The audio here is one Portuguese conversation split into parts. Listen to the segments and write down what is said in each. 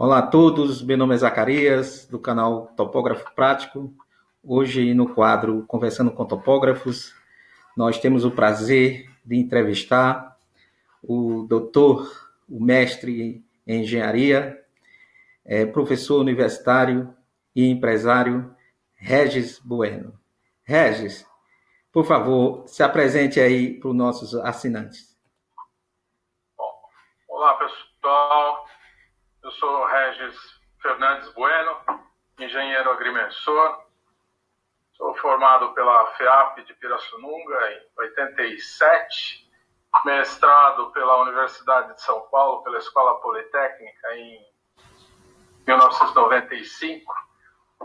Olá a todos, meu nome é Zacarias, do canal Topógrafo Prático. Hoje, no quadro Conversando com Topógrafos, nós temos o prazer de entrevistar o doutor, o mestre em engenharia, professor universitário e empresário Regis Bueno. Regis, por favor, se apresente aí para os nossos assinantes. Bom, olá pessoal, eu sou Regis Fernandes Bueno, engenheiro agrimensor, sou formado pela FEAP de Pirassununga em 87, mestrado pela Universidade de São Paulo, pela Escola Politécnica em 1995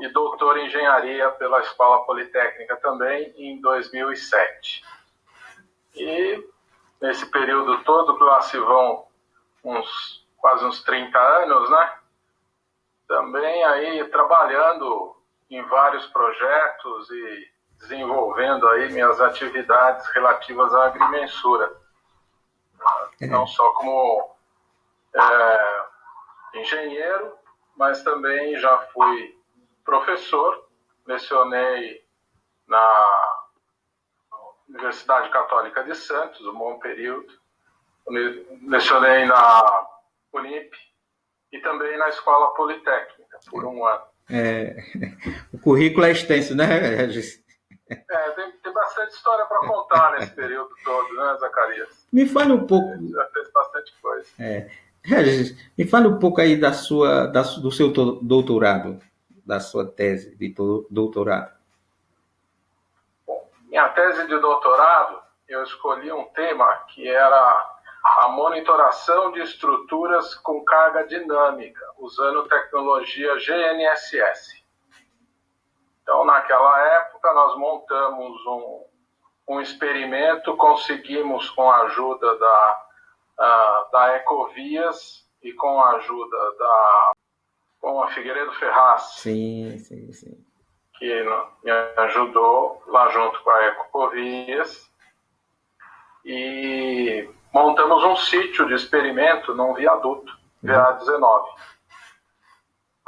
e doutor em engenharia pela Escola Politécnica também em 2007. E nesse período todo, que lá se vão quase uns 30 anos, né? Também aí trabalhando em vários projetos e desenvolvendo aí minhas atividades relativas à agrimensura. Não só como engenheiro, mas também já fui professor, lecionei na Universidade Católica de Santos, um bom período, lecionei na Unip e também na Escola Politécnica, por um ano. O currículo é extenso, né, Regis? Tem bastante história para contar nesse período todo, né, Zacarias? Me fale um pouco. Já fez bastante coisa. Regis, me fale um pouco aí do seu doutorado, da sua tese de doutorado. Bom, minha tese de doutorado, eu escolhi um tema que era a monitoração de estruturas com carga dinâmica, usando tecnologia GNSS. Então, naquela época, nós montamos um experimento, conseguimos, com a ajuda da Ecovias e com a ajuda com a Figueiredo Ferraz, sim, que me ajudou lá junto com a Ecovias, e montamos um sítio de experimento num viaduto, VA19.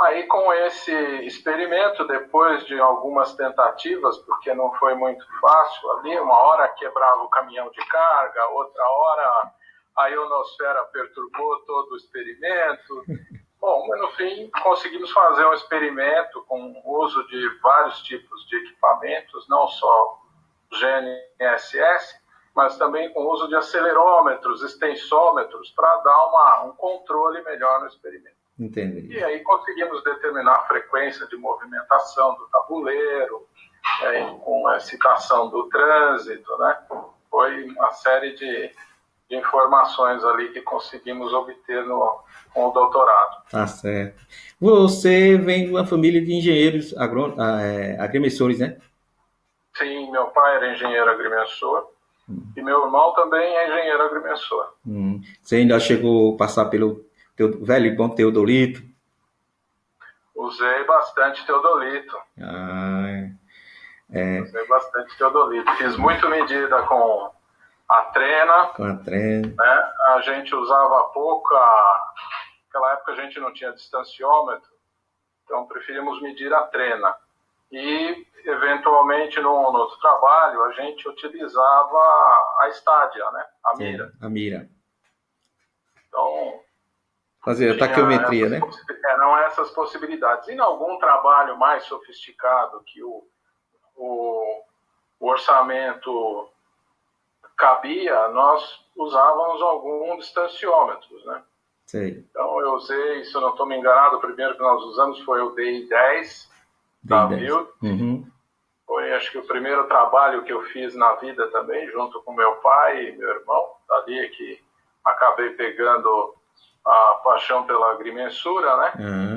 Aí, com esse experimento, depois de algumas tentativas, porque não foi muito fácil ali, uma hora quebrava o caminhão de carga, outra hora a ionosfera perturbou todo o experimento. Bom, mas no fim conseguimos fazer um experimento com o uso de vários tipos de equipamentos, não só GNSS, mas também com o uso de acelerômetros, extensômetros, para dar um controle melhor no experimento. Entendi. E aí conseguimos determinar a frequência de movimentação do tabuleiro, com a excitação do trânsito, né? Foi uma série de informações ali que conseguimos obter com o doutorado. Tá certo. Você vem de uma família de engenheiros agrimensores, né? Sim, meu pai era engenheiro agrimensor e meu irmão também é engenheiro agrimensor. Você ainda chegou a passar pelo teu velho e bom teodolito? Usei bastante teodolito. Usei bastante teodolito. Fiz muito medida com a trena. Né? A gente usava pouco. Naquela época a gente não tinha distanciômetro, então preferimos medir a trena. E, eventualmente, no outro trabalho, a gente utilizava a estádia, né? A mira. Sim, a mira. Então, fazer a taquiometria, né? Eram essas possibilidades. E em algum trabalho mais sofisticado que o orçamento cabia, nós usávamos alguns distanciômetros, né? Sei. Então eu usei, se eu não estou me enganado, o primeiro que nós usamos foi o DI-10 da Build. Foi, acho que, o primeiro trabalho que eu fiz na vida também, junto com meu pai e meu irmão. Dali que acabei pegando a paixão pela agrimensura, né?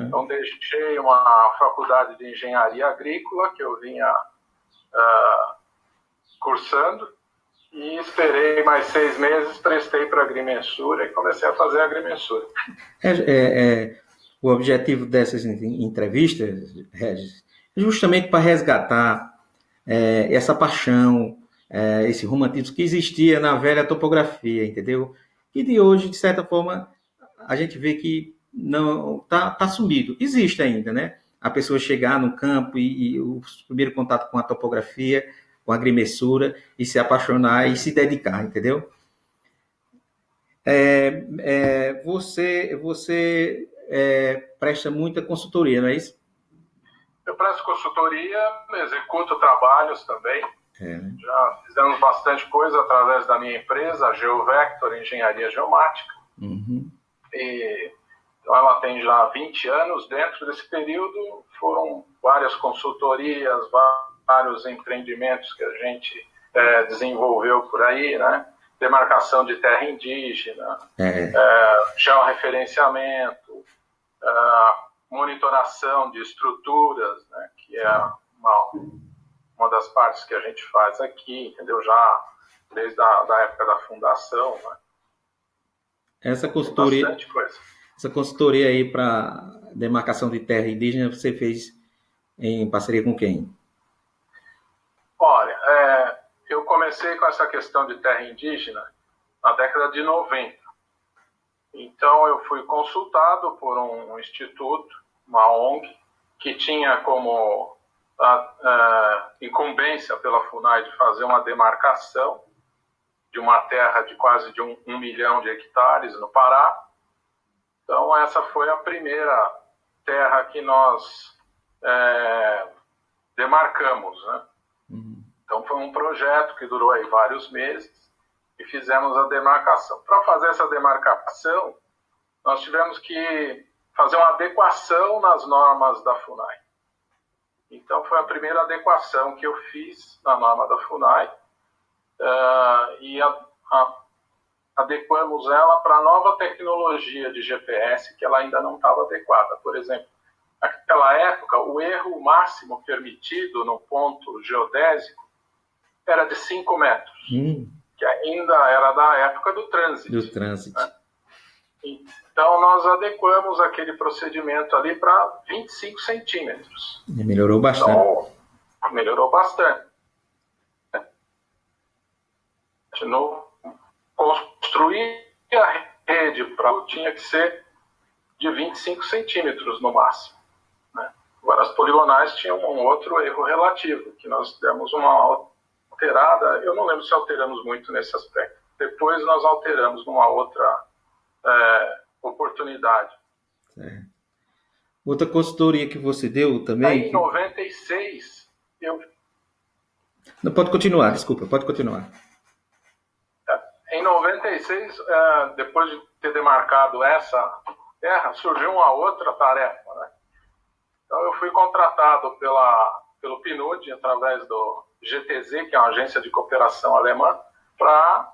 Então deixei uma faculdade de engenharia agrícola que eu vinha cursando e esperei mais 6 meses, prestei para agrimensura e comecei a fazer agrimensura. O objetivo dessas entrevistas, Regis, é justamente para resgatar essa paixão, esse romantismo que existia na velha topografia, entendeu? E de hoje, de certa forma, a gente vê que não tá sumido. Existe ainda, né? A pessoa chegar no campo e o primeiro contato com a topografia, com a agrimensura, e se apaixonar e se dedicar, entendeu? Você presta muita consultoria, não é isso? Eu presto consultoria, executo trabalhos também. Né? Já fizemos bastante coisa através da minha empresa, a GeoVector Engenharia Geomática. Uhum. Então ela tem já 20 anos. Dentro desse período foram várias consultorias, vários empreendimentos que a gente desenvolveu por aí, né? Demarcação de terra indígena, georreferenciamento, monitoração de estruturas, né? Que é uma das partes que a gente faz aqui, entendeu? Já desde a época da fundação, né? Essa consultoria, bastante coisa. Essa consultoria aí para demarcação de terra indígena você fez em parceria com quem? Olha, eu comecei com essa questão de terra indígena na década de 90. Então eu fui consultado por um instituto, uma ONG, que tinha como incumbência pela FUNAI de fazer uma demarcação de uma terra de quase de 1 milhão de hectares no Pará. Então essa foi a primeira terra que nós demarcamos, né? Então foi um projeto que durou aí vários meses e fizemos a demarcação. Para fazer essa demarcação, nós tivemos que fazer uma adequação nas normas da FUNAI. Então foi a primeira adequação que eu fiz na norma da FUNAI e adequamos ela para a nova tecnologia de GPS que ela ainda não estava adequada. Por exemplo, naquela época, o erro máximo permitido no ponto geodésico era de 5 metros, que ainda era da época do trânsito. Né? Então, nós adequamos aquele procedimento ali para 25 centímetros. E melhorou bastante. Então, melhorou bastante. No construir a rede tinha que ser de 25 centímetros no máximo. Né? Agora, as poligonais tinham um outro erro relativo, que nós demos uma alterada, eu não lembro se alteramos muito nesse aspecto. Depois nós alteramos numa outra oportunidade. Outra consultoria que você deu também... Aí, em 96, Não, pode continuar, desculpa, pode continuar. Em 96, depois de ter demarcado essa terra, surgiu uma outra tarefa, né? Então eu fui contratado pelo PNUD, através do GTZ, que é uma agência de cooperação alemã, para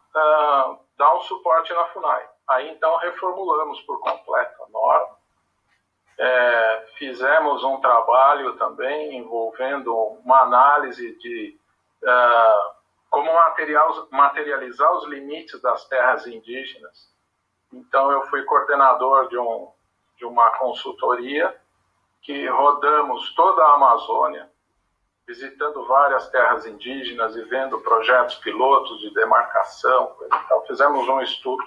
dar um suporte na FUNAI. Aí então reformulamos por completo a norma, fizemos um trabalho também envolvendo uma análise de como materializar os limites das terras indígenas. Então eu fui coordenador de uma consultoria que rodamos toda a Amazônia, visitando várias terras indígenas e vendo projetos pilotos de demarcação. Então fizemos um estudo.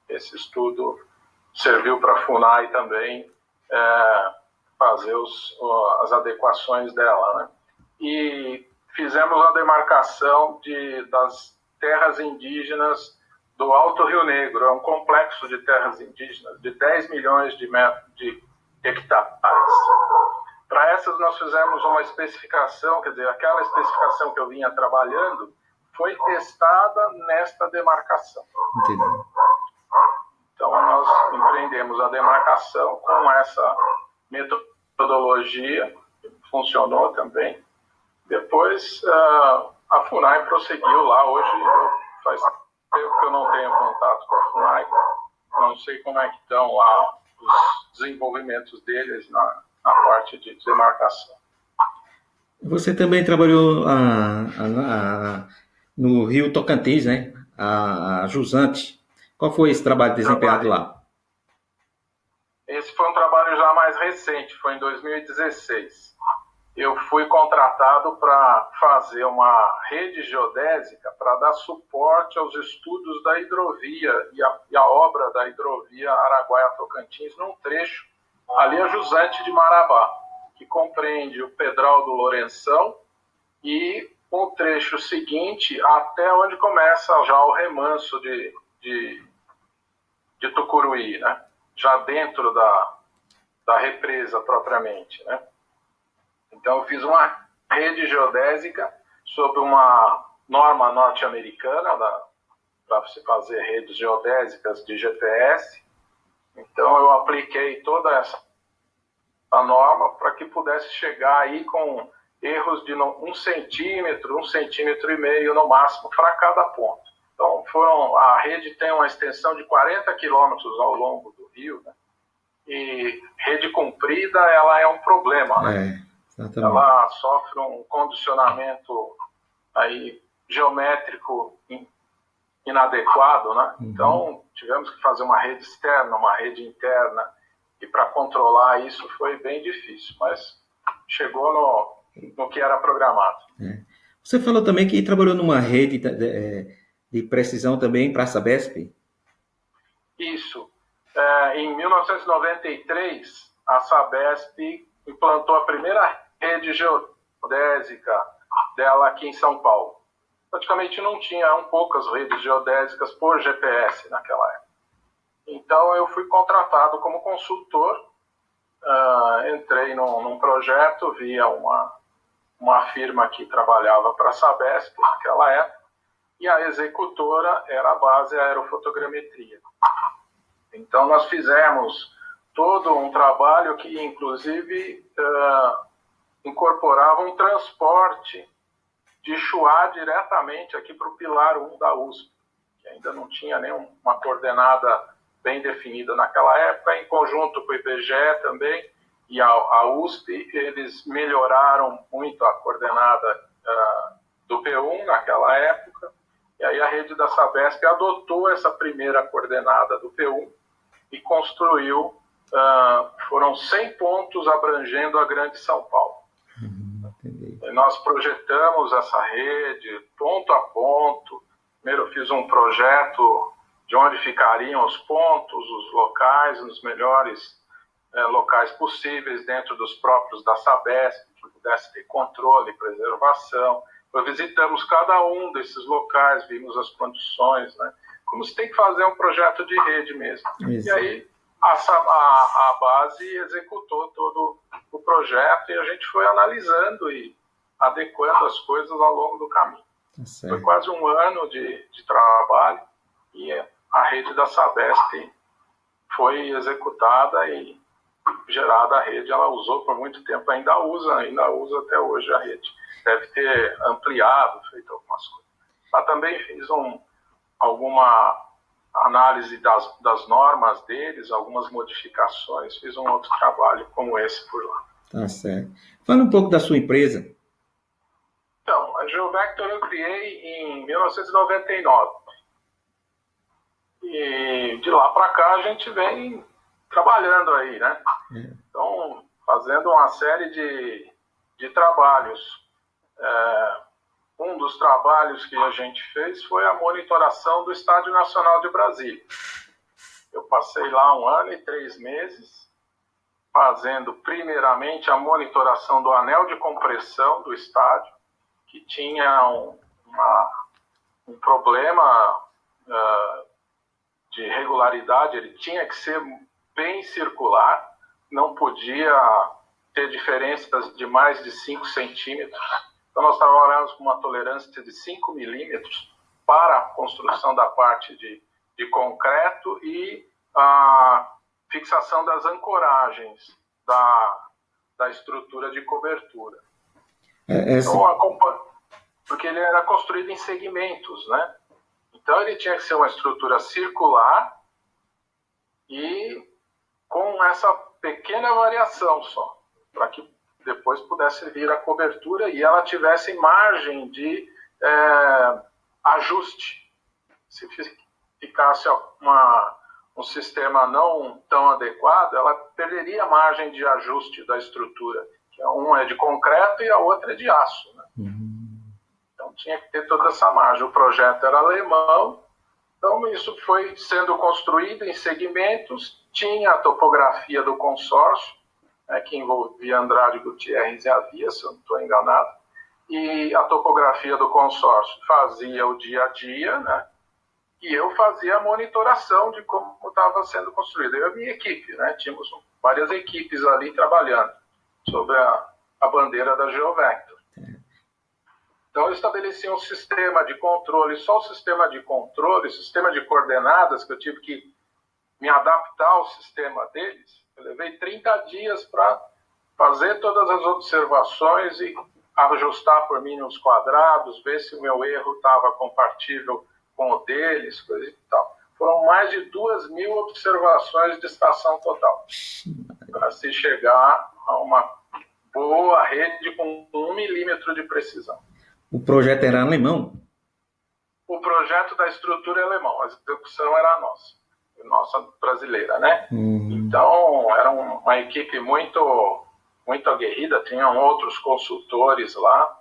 Esse estudo serviu para a FUNAI também fazer as adequações dela, né? E fizemos a demarcação das terras indígenas do Alto Rio Negro. É um complexo de terras indígenas de 10 milhões de hectares. Para essas nós fizemos uma especificação, quer dizer, aquela especificação que eu vinha trabalhando foi testada nesta demarcação. Entendi. Então nós empreendemos a demarcação com essa metodologia, funcionou também. Depois a FUNAI prosseguiu lá. Hoje faz tempo que eu não tenho contato com a FUNAI, não sei como é que estão lá os desenvolvimentos deles na parte de demarcação. Você também trabalhou no Rio Tocantins, né? A Jusante. Qual foi esse trabalho desempenhado lá? Esse foi um trabalho já mais recente, foi em 2016. eu fui contratado para fazer uma rede geodésica para dar suporte aos estudos da hidrovia e a obra da hidrovia Araguaia-Tocantins num trecho ali a jusante de Marabá, que compreende o Pedral do Lourenção e o trecho seguinte até onde começa já o remanso de Tucuruí, né? Já dentro da represa propriamente, né? Então eu fiz uma rede geodésica sob uma norma norte-americana para se fazer redes geodésicas de GPS. Então eu apliquei toda essa norma para que pudesse chegar aí com erros de 1 centímetro, 1,5 cm no máximo para cada ponto. Então a rede tem uma extensão de 40 quilômetros ao longo do rio, né? E rede comprida ela é um problema, né? Ela sofre um condicionamento aí geométrico inadequado, né? Então tivemos que fazer uma rede externa, uma rede interna, e para controlar isso foi bem difícil, mas chegou no que era programado. Você falou também que trabalhou numa rede de precisão também para a Sabesp? Isso. Em 1993, a Sabesp implantou a primeira rede geodésica dela aqui em São Paulo. Praticamente não tinha, eram poucas redes geodésicas por GPS naquela época. Então eu fui contratado como consultor, entrei num projeto via uma firma que trabalhava para a Sabesp naquela época, e a executora era a base aerofotogrametria. Então nós fizemos todo um trabalho que inclusive incorporava um transporte de Chuá diretamente aqui para o Pilar 1 da USP, que ainda não tinha nenhuma coordenada bem definida naquela época, em conjunto com o IBGE também, e a USP, eles melhoraram muito a coordenada do P1 naquela época, e aí a rede da Sabesp adotou essa primeira coordenada do P1 e construiu, foram 100 pontos abrangendo a Grande São Paulo. Nós projetamos essa rede ponto a ponto. Primeiro eu fiz um projeto de onde ficariam os pontos, os locais, nos melhores locais possíveis dentro dos próprios da Sabesp, que pudesse ter controle e preservação. Nós visitamos cada um desses locais, vimos as condições, né? Como se tem que fazer um projeto de rede mesmo. Isso. E aí a base executou todo o projeto e a gente foi analisando e adequando as coisas ao longo do caminho. Foi quase um ano de trabalho e a rede da Sabesp foi executada e gerada a rede. Ela usou por muito tempo, ainda usa até hoje a rede. Deve ter ampliado, feito algumas coisas. Mas também fiz alguma análise das normas deles, algumas modificações, fiz um outro trabalho como esse por lá. Tá certo. Fala um pouco da sua empresa. Então, a GeoVector eu criei em 1999. E de lá para cá a gente vem trabalhando aí, né? Então, fazendo uma série de trabalhos. Um dos trabalhos que a gente fez foi a monitoração do Estádio Nacional de Brasília. Eu passei lá 1 ano e 3 meses fazendo primeiramente a monitoração do anel de compressão do estádio, que tinha um problema de regularidade. Ele tinha que ser bem circular, não podia ter diferenças de mais de 5 centímetros. Então nós trabalhamos com uma tolerância de 5 milímetros para a construção da parte de concreto e a fixação das ancoragens da estrutura de cobertura. Então, porque ele era construído em segmentos, né? Então ele tinha que ser uma estrutura circular e com essa pequena variação só, para que depois pudesse vir a cobertura e ela tivesse margem de ajuste. Se ficasse um sistema não tão adequado, ela perderia a margem de ajuste da estrutura que um é de concreto e a outra é de aço, né? Então tinha que ter toda essa margem. O projeto era alemão, então isso foi sendo construído em segmentos, tinha a topografia do consórcio, né, que envolvia Andrade Gutierrez e Avia, se eu não estou enganado, e a topografia do consórcio fazia o dia a dia, né? E eu fazia a monitoração de como estava sendo construído. Eu e a minha equipe, né? Tínhamos várias equipes ali trabalhando sobre a bandeira da GeoVector. Então eu estabeleci um sistema de controle, só o sistema de controle, sistema de coordenadas, que eu tive que me adaptar ao sistema deles. Eu levei 30 dias para fazer todas as observações e ajustar por mim nos quadrados, ver se o meu erro estava compatível com o deles, coisa e tal. Foram mais de 2.000 observações de estação total, para se chegar a uma boa rede com 1 milímetro de precisão. O projeto era alemão? O projeto da estrutura é alemão, a execução era nossa brasileira, né? Então, era uma equipe muito aguerrida, tinham outros consultores lá,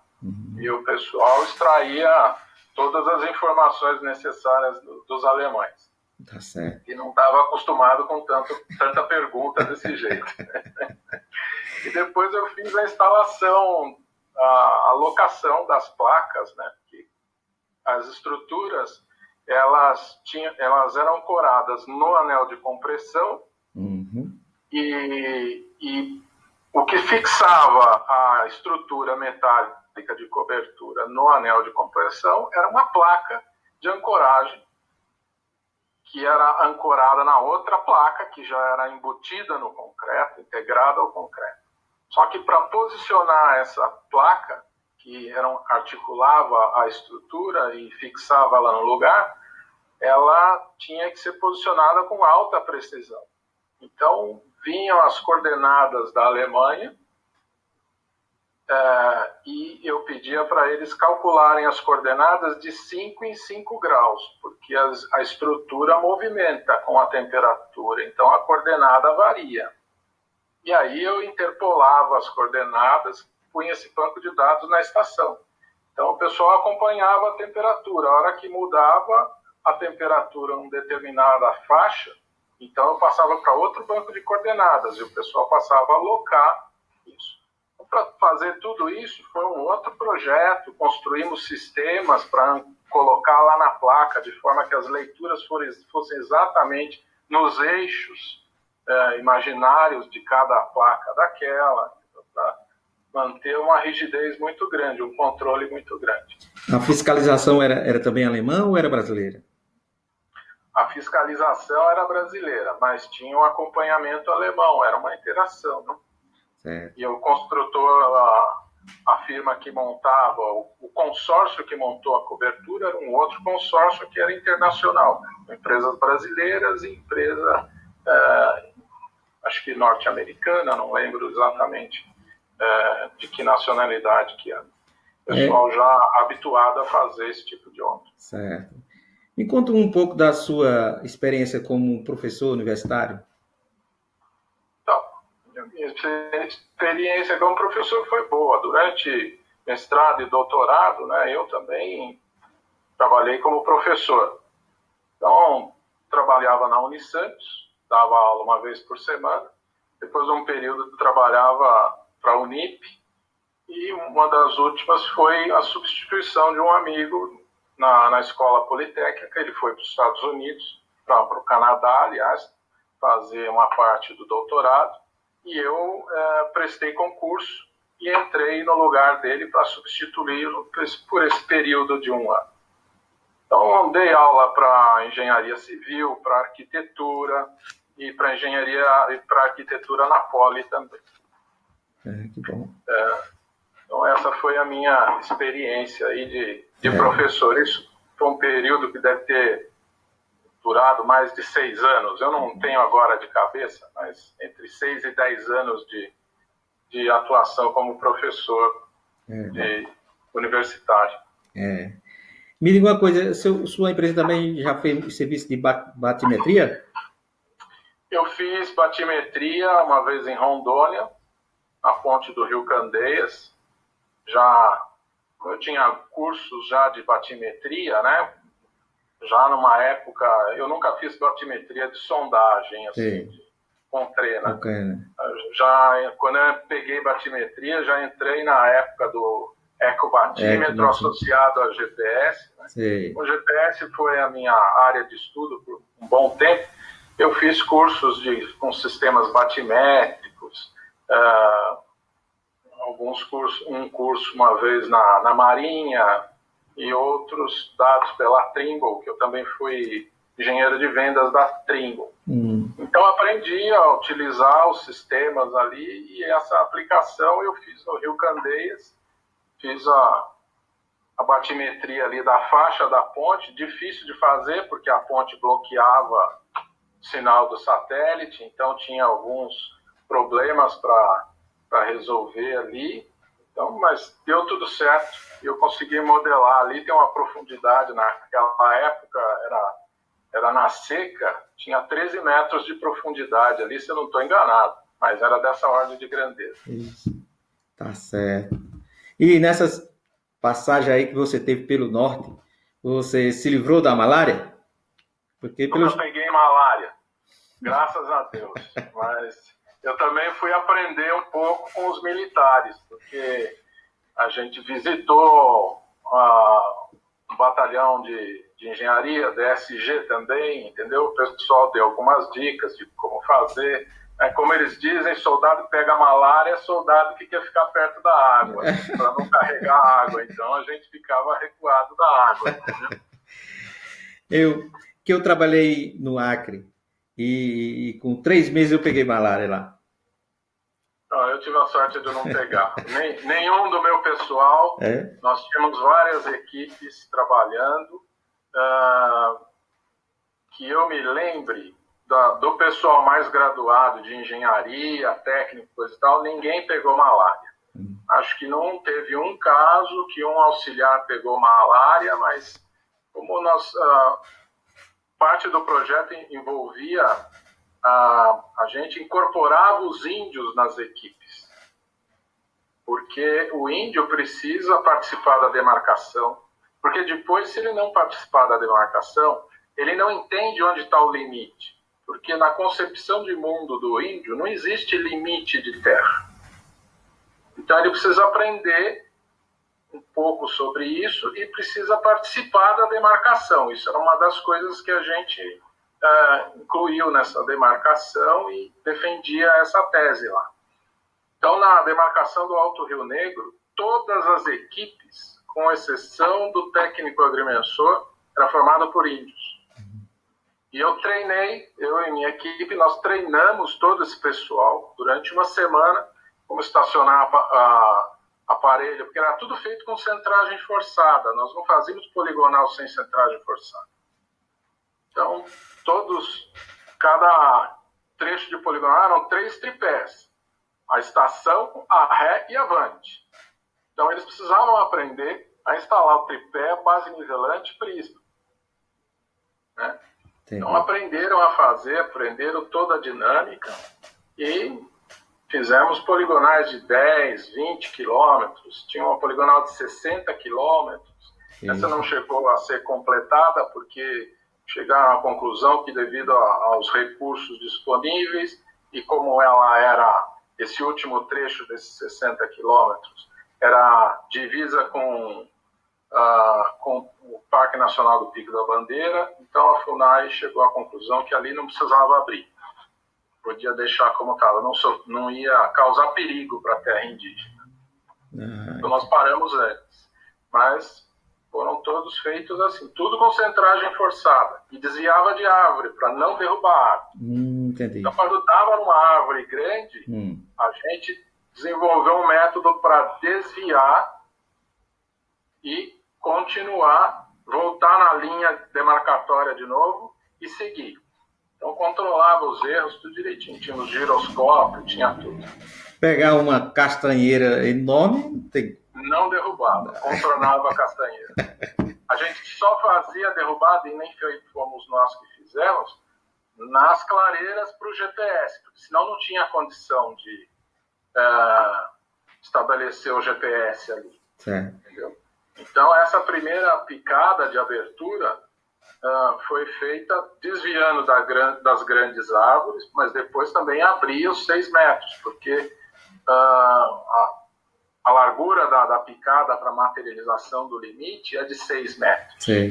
e o pessoal extraía todas as informações necessárias dos alemães. Tá certo. E não estava acostumado com tanta pergunta desse jeito. E depois eu fiz a instalação, a locação das placas, né? Que as estruturas, elas eram ancoradas no anel de compressão, e o que fixava a estrutura metálica de cobertura no anel de compressão era uma placa de ancoragem que era ancorada na outra placa que já era embutida no concreto, integrada ao concreto. Só que para posicionar essa placa, que articulava a estrutura e fixava ela no lugar, ela tinha que ser posicionada com alta precisão. Então, vinham as coordenadas da Alemanha, e eu pedia para eles calcularem as coordenadas de 5 em 5 graus, porque a estrutura movimenta com a temperatura, então a coordenada varia. E aí eu interpolava as coordenadas, punha esse banco de dados na estação. Então o pessoal acompanhava a temperatura, a hora que mudava a temperatura em uma determinada faixa, então eu passava para outro banco de coordenadas e o pessoal passava a alocar isso. Para fazer tudo isso foi um outro projeto, construímos sistemas para colocar lá na placa, de forma que as leituras fossem exatamente nos eixos imaginários de cada placa daquela, para manter uma rigidez muito grande, um controle muito grande. A fiscalização era também alemã ou era brasileira? A fiscalização era brasileira, mas tinha um acompanhamento alemão, era uma interação, né? Certo. E o construtor, a firma que montava, o consórcio que montou a cobertura era um outro consórcio que era internacional, empresas brasileiras e empresa, acho que norte-americana, não lembro exatamente de que nacionalidade que era. O pessoal já habituado a fazer esse tipo de obra. Certo. Me conta um pouco da sua experiência como professor universitário. Minha experiência como professor foi boa. Durante mestrado e doutorado, né, eu também trabalhei como professor. Então, trabalhava na Unisantos, dava aula uma vez por semana. Depois de um período, trabalhava para a Unip. E uma das últimas foi a substituição de um amigo na Escola Politécnica. Ele foi para os Estados Unidos, para o Canadá, aliás, fazer uma parte do doutorado. E eu prestei concurso e entrei no lugar dele para substituí-lo por esse período de 1 ano. Então, dei aula para engenharia civil, para arquitetura e para engenharia e para arquitetura na Poli também. Que bom. Então, essa foi a minha experiência aí de professor. Isso foi um período que deve ter durado mais de 6 anos. Eu não tenho agora de cabeça, mas entre 6 e 10 anos de atuação como professor universitário. Me diga uma coisa, sua empresa também já fez serviço de batimetria? Eu fiz batimetria uma vez em Rondônia, a ponte do Rio Candeias. Eu tinha cursos já de batimetria, né? Já numa época, eu nunca fiz batimetria de sondagem, assim, com trena. Já, quando eu peguei batimetria, já entrei na época do ecobatímetro associado a GPS. Né? O GPS foi a minha área de estudo por um bom tempo. Eu fiz cursos com sistemas batimétricos, um curso uma vez na Marinha e outros dados pela Trimble, que eu também fui engenheiro de vendas da Trimble. Então aprendi a utilizar os sistemas ali e essa aplicação eu fiz no Rio Candeias, fiz a batimetria ali da faixa da ponte, difícil de fazer porque a ponte bloqueava o sinal do satélite, então tinha alguns problemas para resolver ali, então, mas deu tudo certo, eu consegui modelar ali, tem uma profundidade, naquela época era na seca, tinha 13 metros de profundidade ali, se eu não estou enganado, mas era dessa ordem de grandeza. Isso. Tá certo. E nessas passagens aí que você teve pelo norte, você se livrou da malária? Porque nunca peguei malária, graças a Deus, mas eu também fui aprender um pouco com os militares, porque a gente visitou um batalhão de engenharia, DSG também, entendeu? O pessoal deu algumas dicas de como fazer. Como eles dizem, soldado que pega malária é soldado que quer ficar perto da água, para não carregar água. Então a gente ficava recuado da água, entendeu? Eu trabalhei no Acre e com 3 meses eu peguei malária lá. Não, eu tive a sorte de não pegar. Nenhum do meu pessoal. Nós tínhamos várias equipes trabalhando. Que eu me lembre do pessoal mais graduado de engenharia, técnico, coisa e tal, ninguém pegou malária. Acho que não teve um caso que um auxiliar pegou malária, mas como parte do projeto envolvia a gente incorporava os índios nas equipes, porque o índio precisa participar da demarcação, porque depois, se ele não participar da demarcação, ele não entende onde está o limite, porque na concepção de mundo do índio não existe limite de terra. Então ele precisa aprender um pouco sobre isso e precisa participar da demarcação. Isso era uma das coisas que a gente incluiu nessa demarcação e defendia essa tese lá. Então, na demarcação do Alto Rio Negro, todas as equipes, com exceção do técnico agrimensor, era formada por índios. E eu e minha equipe, nós treinamos todo esse pessoal durante uma semana, como estacionar aparelho, porque era tudo feito com centragem forçada, nós não fazíamos poligonal sem centragem forçada. Então, cada trecho de poligonal eram 3 tripés, a estação, a ré e avante. Então, eles precisavam aprender a instalar o tripé, base nivelante e prisma. Né? Então, aprenderam toda a dinâmica e fizemos poligonais de 10, 20 quilômetros, tinha uma poligonal de 60 quilômetros. Essa não chegou a ser completada porque chegaram à conclusão que devido aos recursos disponíveis e como ela era, esse último trecho desses 60 quilômetros, era divisa com o Parque Nacional do Pico da Bandeira, então a FUNAI chegou à conclusão que ali não precisava abrir. Podia deixar como estava, não ia causar perigo para a terra indígena. Então nós paramos antes. Mas foram todos feitos assim, tudo com centragem forçada. E desviava de árvore para não derrubar árvore. Entendi. Então quando estava numa árvore grande, a gente desenvolveu um método para desviar e continuar, voltar na linha demarcatória de novo e seguir. Então controlava os erros tudo direitinho, tinha os giroscópios, tinha tudo. Pegar uma castanheira enorme, não derrubava, contornava a castanheira. A gente só fazia a derrubada, e nem fomos nós que fizemos, nas clareiras para o GPS, porque senão não tinha condição estabelecer o GPS ali. Certo. Entendeu? Então, essa primeira picada de abertura foi feita desviando das grandes árvores, mas depois também abria os 6 metros, porque a largura da picada para materialização do limite é de 6 metros. Sim.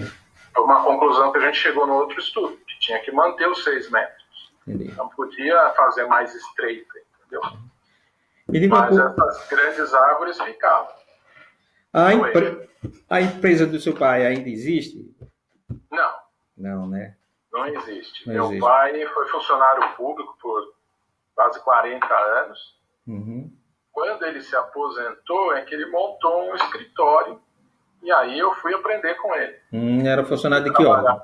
Foi uma conclusão que a gente chegou no outro estudo, que tinha que manter os 6 metros. Entendi. Não podia fazer mais estreita, entendeu? Mas essas grandes árvores ficavam. A empresa do seu pai ainda existe? Não. Não, né? Não existe. Não Meu existe. pai foi funcionário público por quase 40 anos. Uhum. Quando ele se aposentou, é que ele montou um escritório e aí eu fui aprender com ele. Era funcionário de que órgão?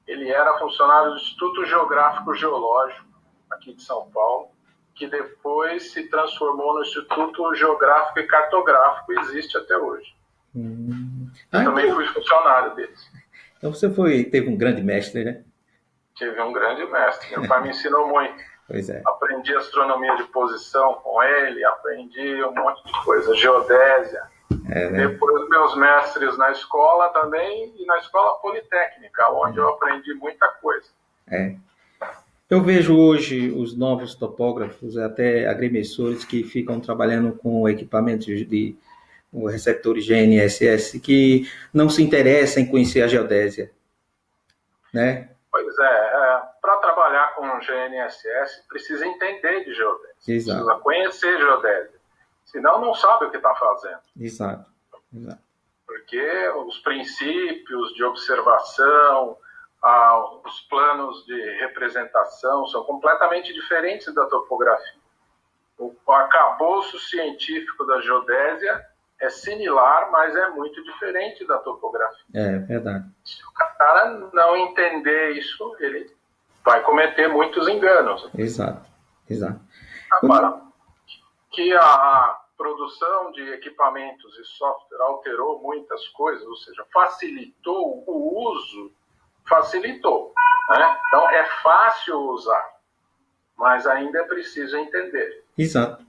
Ele era funcionário do Instituto Geográfico Geológico, aqui de São Paulo, que depois se transformou no Instituto Geográfico e Cartográfico e existe até hoje. Eu também fui funcionário deles. Então você teve um grande mestre, né? Tive um grande mestre. Meu pai me ensinou muito. Pois é. Aprendi astronomia de posição com ele, aprendi um monte de coisa, geodésia. Né? Depois meus mestres na escola também e na escola politécnica, onde eu aprendi muita coisa. Eu vejo hoje os novos topógrafos, até agrimensores que ficam trabalhando com equipamentos de receptores GNSS, que não se interessam em conhecer a geodésia, né? Pois para trabalhar com GNSS precisa entender de geodésia, Exato. Precisa conhecer geodésia, senão não sabe o que está fazendo. Exato. Porque os princípios de observação, os planos de representação são completamente diferentes da topografia. O arcabouço científico da geodésia é similar, mas é muito diferente da topografia. É verdade. Se o cara não entender isso, ele vai cometer muitos enganos. Exato. Agora, que a produção de equipamentos e software alterou muitas coisas, ou seja, facilitou o uso, né? Então é fácil usar, mas ainda é preciso entender. Exato.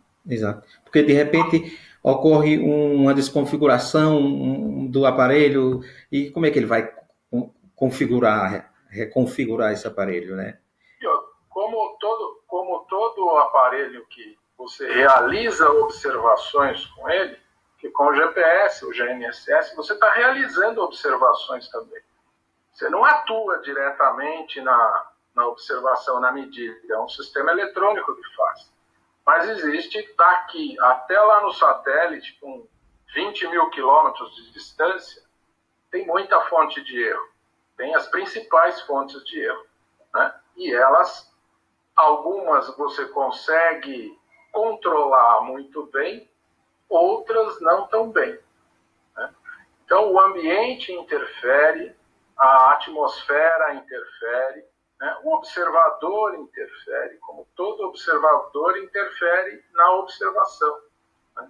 Porque de repente ocorre uma desconfiguração do aparelho e como é que ele vai reconfigurar esse aparelho, né? Como todo aparelho que você realiza observações com ele, que com o GPS, o GNSS, você está realizando observações também. Você não atua diretamente na observação, na medida. É um sistema eletrônico que faz. Mas existe daqui até lá no satélite, com 20 mil quilômetros de distância, tem muita fonte de erro. Tem as principais fontes de erro, né? E elas, algumas você consegue controlar muito bem, outras não tão bem, né? Então o ambiente interfere, a atmosfera interfere, né? O observador interfere, como todo observador interfere na observação, né?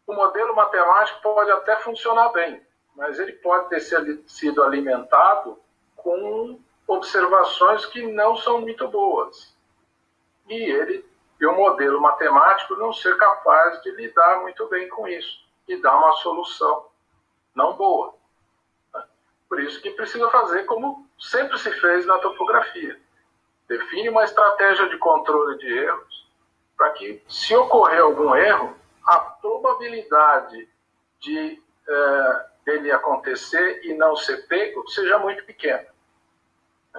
O modelo matemático pode até funcionar bem, mas ele pode ter sido alimentado com observações que não são muito boas. E o modelo matemático não ser capaz de lidar muito bem com isso e dar uma solução não boa. Por isso que precisa fazer como sempre se fez na topografia. Define uma estratégia de controle de erros para que, se ocorrer algum erro, a probabilidade de dele acontecer e não ser pego seja muito pequena.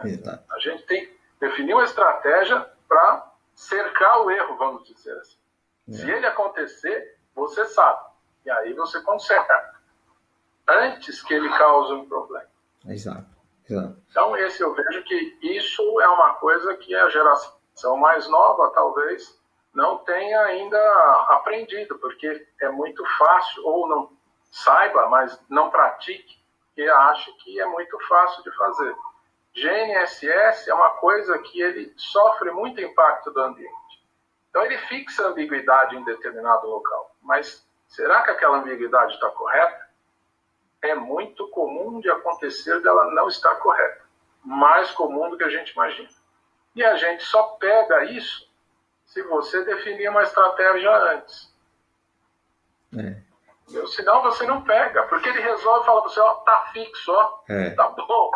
Exato. A gente tem que definir uma estratégia para cercar o erro, vamos dizer assim. Se ele acontecer, você sabe. E aí você conserta antes que ele cause um problema. Exato. Então, eu vejo que isso é uma coisa que a geração mais nova, talvez, não tenha ainda aprendido, porque é muito fácil, ou não saiba, mas não pratique, porque acha que é muito fácil de fazer. GNSS é uma coisa que ele sofre muito impacto do ambiente. Então, ele fixa a ambiguidade em determinado local. Mas será que aquela ambiguidade está correta? É muito comum de acontecer dela não estar correta. Mais comum do que a gente imagina. E a gente só pega isso se você definir uma estratégia antes. Senão você não pega, porque ele resolve e fala para você, ó, tá fixo, ó, tá bom.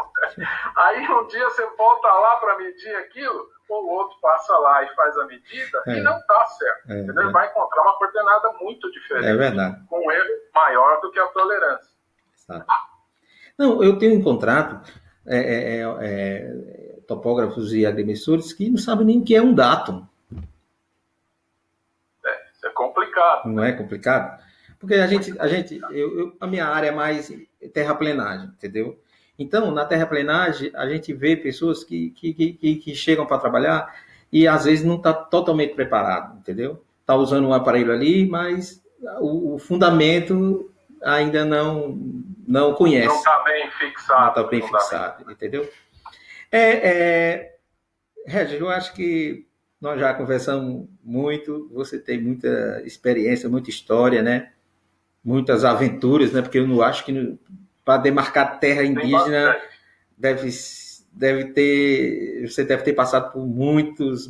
Aí um dia você volta lá para medir aquilo, ou o outro passa lá e faz a medida e não tá certo. Entendeu? Ele vai encontrar uma coordenada muito diferente, com um erro maior do que a tolerância. Exato. Não, eu tenho encontrado topógrafos e agrimensores que não sabem nem o que é um datum. Isso é complicado. Não é complicado? Porque a minha área é mais terraplenagem, entendeu? Então, na terraplenagem, a gente vê pessoas que chegam para trabalhar e às vezes não está totalmente preparado, entendeu? Está usando um aparelho ali, mas o fundamento ainda não conhece. Não está bem fixado. Não está bem fixado, entendeu? Regis, eu acho que nós já conversamos muito, você tem muita experiência, muita história, né? Muitas aventuras, né? Porque eu não acho que para demarcar terra indígena você deve ter passado por muitos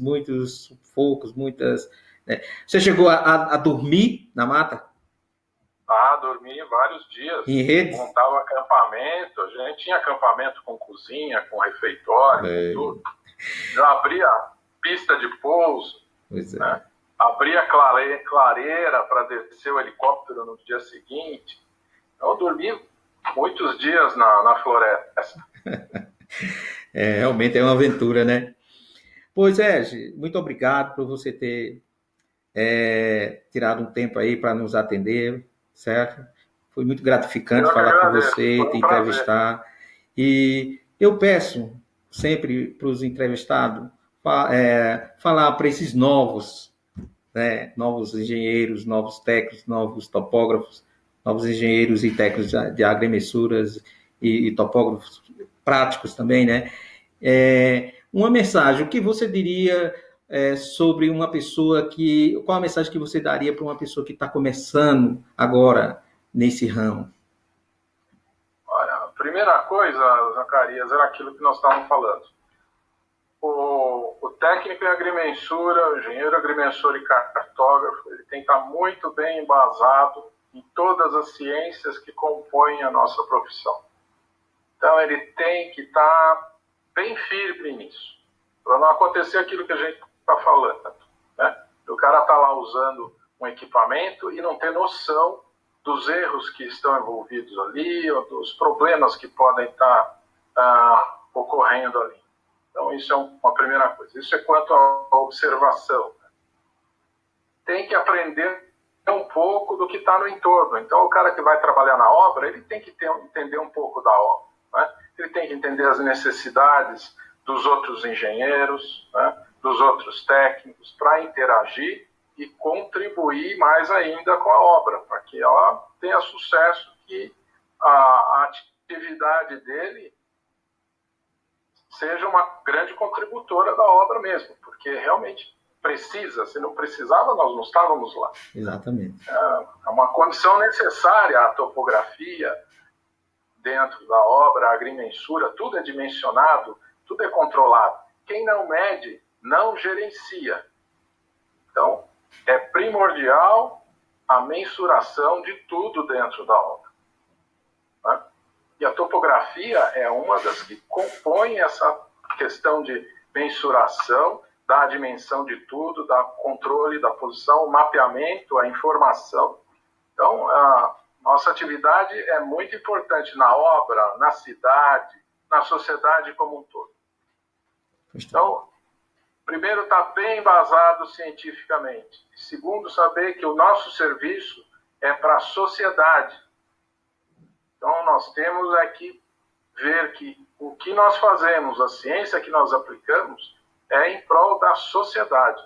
sufocos, muitas. Né? Você chegou a dormir na mata? Dormi vários dias. Em redes? Montava acampamento, a gente tinha acampamento com cozinha, com refeitório, com tudo. Eu abria pista de pouso, né? Abria clareira para descer o helicóptero no dia seguinte. Então, eu dormi muitos dias na floresta. Realmente é uma aventura, né? Pois muito obrigado por você ter tirado um tempo aí para nos atender, certo? Foi muito gratificante falar com você, te entrevistar. E eu peço sempre para os entrevistados falar para esses novos engenheiros, novos técnicos, novos topógrafos, novos engenheiros e técnicos de agrimenssuras e topógrafos práticos também, né? Uma mensagem, o que você diria sobre uma pessoa qual a mensagem que você daria para uma pessoa que está começando agora nesse ramo? Olha, a primeira coisa, Zacarias, era aquilo que nós estávamos falando. O técnico em agrimensura, o engenheiro agrimensor e cartógrafo, ele tem que estar muito bem embasado em todas as ciências que compõem a nossa profissão. Então, ele tem que estar bem firme nisso, para não acontecer aquilo que a gente está falando, né? O cara está lá usando um equipamento e não ter noção dos erros que estão envolvidos ali, ou dos problemas que podem estar ocorrendo ali. Então, isso é uma primeira coisa. Isso é quanto à observação. Tem que aprender um pouco do que está no entorno. Então, o cara que vai trabalhar na obra, ele tem que entender um pouco da obra, né? Ele tem que entender as necessidades dos outros engenheiros, né? Dos outros técnicos, para interagir e contribuir mais ainda com a obra, para que ela tenha sucesso, que a atividade dele seja uma grande contributora da obra mesmo, porque realmente precisa. Se não precisava, nós não estávamos lá. Exatamente. É uma condição necessária a topografia dentro da obra, a agrimensura, tudo é dimensionado, tudo é controlado. Quem não mede, não gerencia. Então, é primordial a mensuração de tudo dentro da obra, né? E a topografia é uma das que compõe essa questão de mensuração, da dimensão de tudo, da controle da posição, o mapeamento, a informação. Então, a nossa atividade é muito importante na obra, na cidade, na sociedade como um todo. Então, primeiro, está bem embasado cientificamente. Segundo, saber que o nosso serviço é para a sociedade. Então, nós temos que ver que o que nós fazemos, a ciência que nós aplicamos, é em prol da sociedade.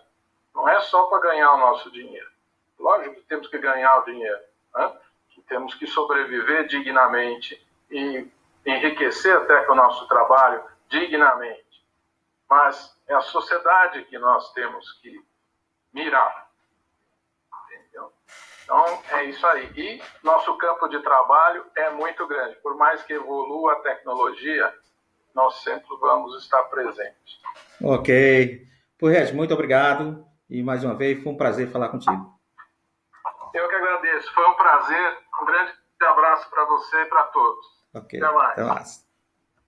Não é só para ganhar o nosso dinheiro. Lógico que temos que ganhar o dinheiro, né? Que temos que sobreviver dignamente e enriquecer até com o nosso trabalho dignamente. Mas é a sociedade que nós temos que mirar. Entendeu? Então, é isso aí. E nosso campo de trabalho é muito grande. Por mais que evolua a tecnologia, nós sempre vamos estar presentes. Ok. Pois, muito obrigado. E mais uma vez, foi um prazer falar contigo. Eu que agradeço. Foi um prazer. Um grande abraço para você e para todos. Ok, Até mais. até mais.